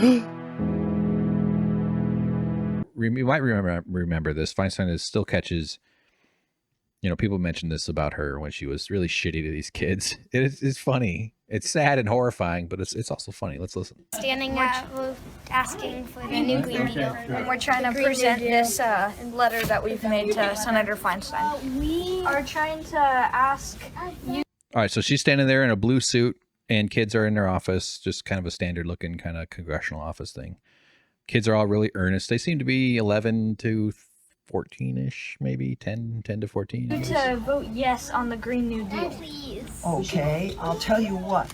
You might remember this. Feinstein still catches, people mentioned this about her when she was really shitty to these kids. It's funny. It's sad and horrifying, but it's also funny. Let's listen. Standing up, asking for the new Green Deal. And we're trying to present this letter that we've made to Senator Feinstein. We are trying to ask you. All right, so she's standing there in a blue suit, and kids are in their office, just kind of a standard-looking kind of congressional office thing. Kids are all really earnest. They seem to be 11 to 14-ish, maybe 10 to 14. To vote yes on the Green New Deal. Please. Okay, I'll tell you what.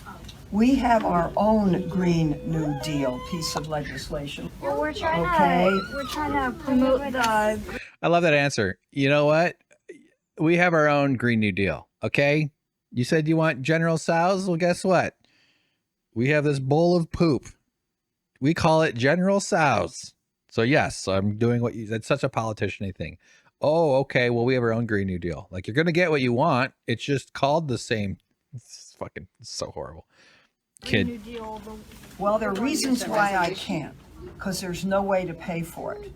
We have our own Green New Deal piece of legislation. Well, we're trying to promote the. I love that answer. You know what? We have our own Green New Deal. Okay, you said you want General Tso's. Well, guess what? We have this bowl of poop. We call it General Tso's. So yes, I'm doing what you. That's such a politician-y thing. Oh, okay. Well, we have our own Green New Deal. Like, you're gonna get what you want. It's just called the same. It's so horrible. Kid. Well, there are reasons why I can't, because there's no way to pay for it.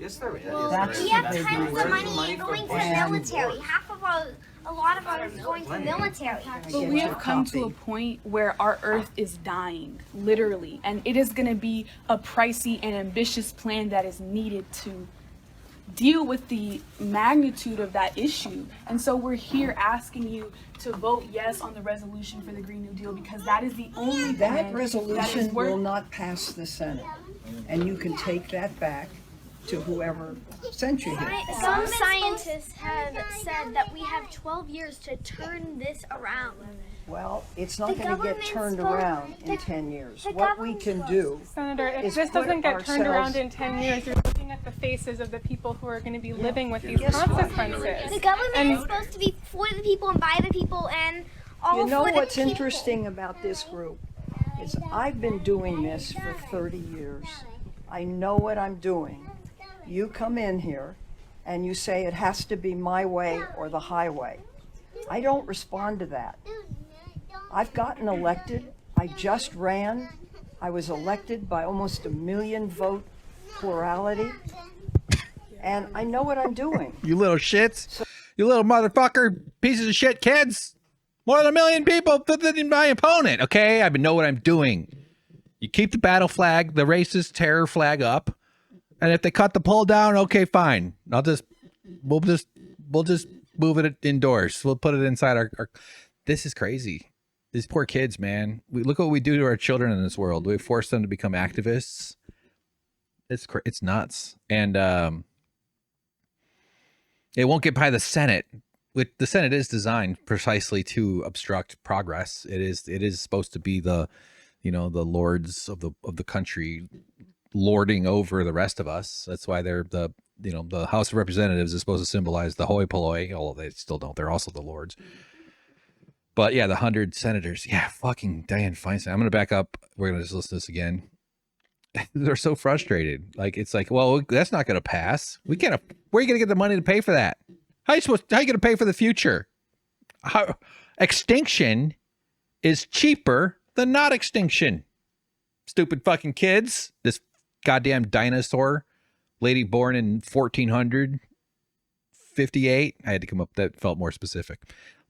Yes, there is. That's We the have big tons reason. of money going to the military. A lot of ours is going to the military. But we have come to a point where our earth is dying, literally, and it is going to be a pricey and ambitious plan that is needed to deal with the magnitude of that issue. And so we're here asking you to vote yes on the resolution for the Green New Deal, because that is the only That resolution will not pass the Senate, and you can take that back to whoever sent you here. Some scientists have said that we have 12 years to turn this around. Well, it's not going to get turned around in 10 years. What we can do, Senator, if is this put doesn't get turned around ourselves- in 10 years, you're looking at the faces of the people who are going to be living with these consequences. The government is supposed to be for the people and by the people and all You know for the what's people. interesting about this group is I've been doing this for 30 years. I know what I'm doing. You come in here and you say it has to be my way or the highway. I don't respond to that. I've gotten elected. I just ran. I was elected by almost 1 million vote plurality. And I know what I'm doing. You little shits. You little motherfucker. Pieces of shit kids. More than 1 million people than my opponent. Okay, I know what I'm doing. You keep the battle flag, the racist terror flag up. And if they cut the pole down, okay, fine. We'll just move it indoors. We'll put it inside our this is crazy. These poor kids, man. Look what we do to our children in this world. We force them to become activists. It's nuts. And it won't get by the Senate. The Senate is designed precisely to obstruct progress. It is supposed to be the lords of the country, lording over the rest of us. That's why they're the House of Representatives is supposed to symbolize the hoi polloi, although they still don't. They're also the lords. But yeah, the 100 senators. Yeah, fucking Diane Feinstein. I'm going to back up. We're going to just listen to this again. They're so frustrated. Like, it's like, well, that's not going to pass. We can't. Where are you going to get the money to pay for that? How are you going to pay for the future? Extinction is cheaper than not extinction. Stupid fucking kids. This goddamn dinosaur lady born in 1458. I had to come up. That felt more specific.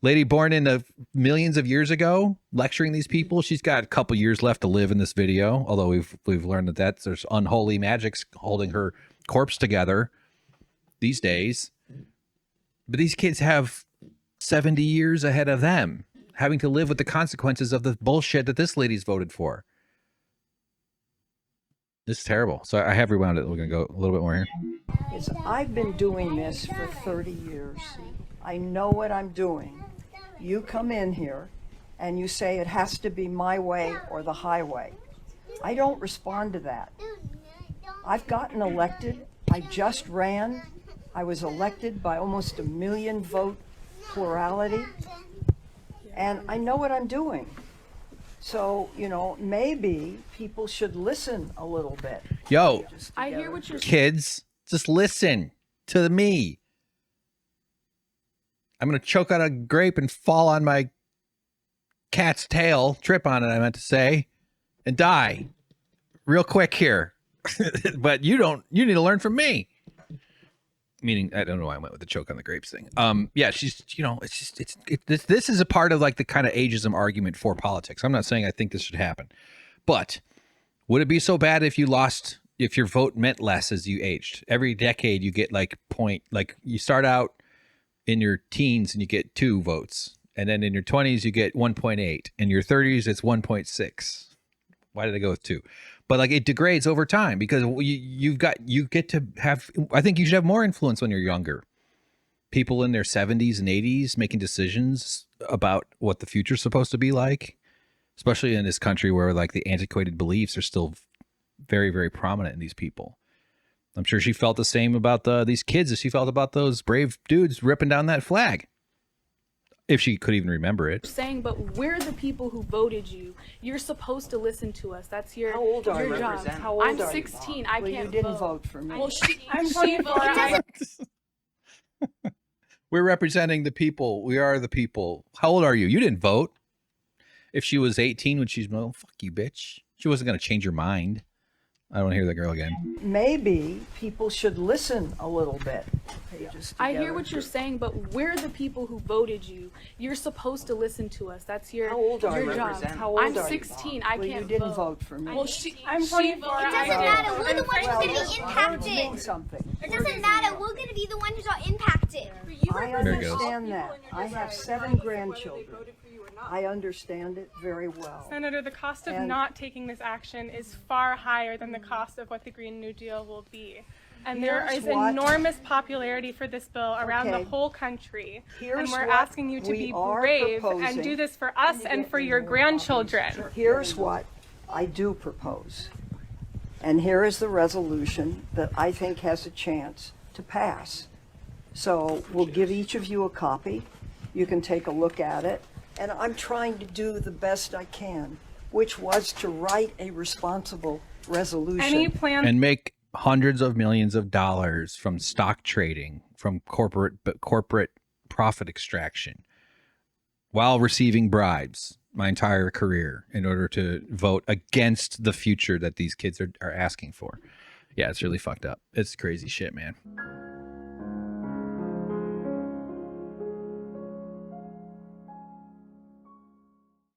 Lady born in the millions of years ago, lecturing these people. She's got a couple years left to live in this video. Although we've learned that there's unholy magics holding her corpse together these days. But these kids have 70 years ahead of them, having to live with the consequences of the bullshit that this lady's voted for. This is terrible. So I have rewound it. We're going to go a little bit more here. I've been doing this for 30 years. I know what I'm doing. You come in here and you say it has to be my way or the highway. I don't respond to that. I've gotten elected. I just ran. I was elected by almost 1 million vote plurality. And I know what I'm doing. So, maybe people should listen a little bit. Yo, I hear what you're saying. Kids, just listen to me. I'm going to choke on a grape and fall on my cat's tail, trip on it, I meant to say, and die. real quick here. But you need to learn from me. Meaning, I don't know why I went with the choke on the grapes thing. Yeah, she's, this is a part of like the kind of ageism argument for politics. I'm not saying I think this should happen, but would it be so bad if your vote meant less as you aged? Every decade you get like you start out in your teens and you get 2 votes. And then in your 20s, you get 1.8. In your 30s, it's 1.6. Why did I go with 2? But like it degrades over time because you get to have, I think you should have more influence when you're younger. People in their 70s and 80s making decisions about what the future's supposed to be like, especially in this country where like the antiquated beliefs are still very, very prominent in these people. I'm sure she felt the same about these kids as she felt about those brave dudes ripping down that flag. If she could even remember it. Saying, but we're the people who voted you. You're supposed to listen to us. That's your job. How old I'm are 16. You? I Well, can't you didn't vote for me. Well, I'm she 24. voted. We're representing the people. We are the people. How old are you? You didn't vote. If she was 18, would she go, fuck you, bitch? She wasn't going to change her mind. I don't want to hear that girl again. Maybe people should listen a little bit. I hear what you're saying, but we're the people who voted you. You're supposed to listen to us. That's your How old are you? job. How old I'm are you? 16. I Well, can't you didn't vote for me. Well, I'm 24. It doesn't matter. We're the ones who's going to be Words mean impacted. something. It doesn't matter. We're going to be the ones who are impacted. I understand that. I have 7 grandchildren. I understand it very well. Senator, the cost of And- not taking this action is far higher than the cost of what the Green New Deal will be. And there Here's is what- enormous popularity for this bill around Okay. the whole country. Here's And we're what asking you to we be are brave and proposing. do this for us and for your grandchildren. Here's what I do propose. And here is the resolution that I think has a chance to pass. So we'll give each of you a copy. You can take a look at it. And I'm trying to do the best I can, which was to write a responsible resolution. Any plans And make hundreds of millions of dollars from stock trading, from corporate profit extraction, while receiving bribes my entire career in order to vote against the future that these kids are asking for. Yeah, it's really fucked up. It's crazy shit, man.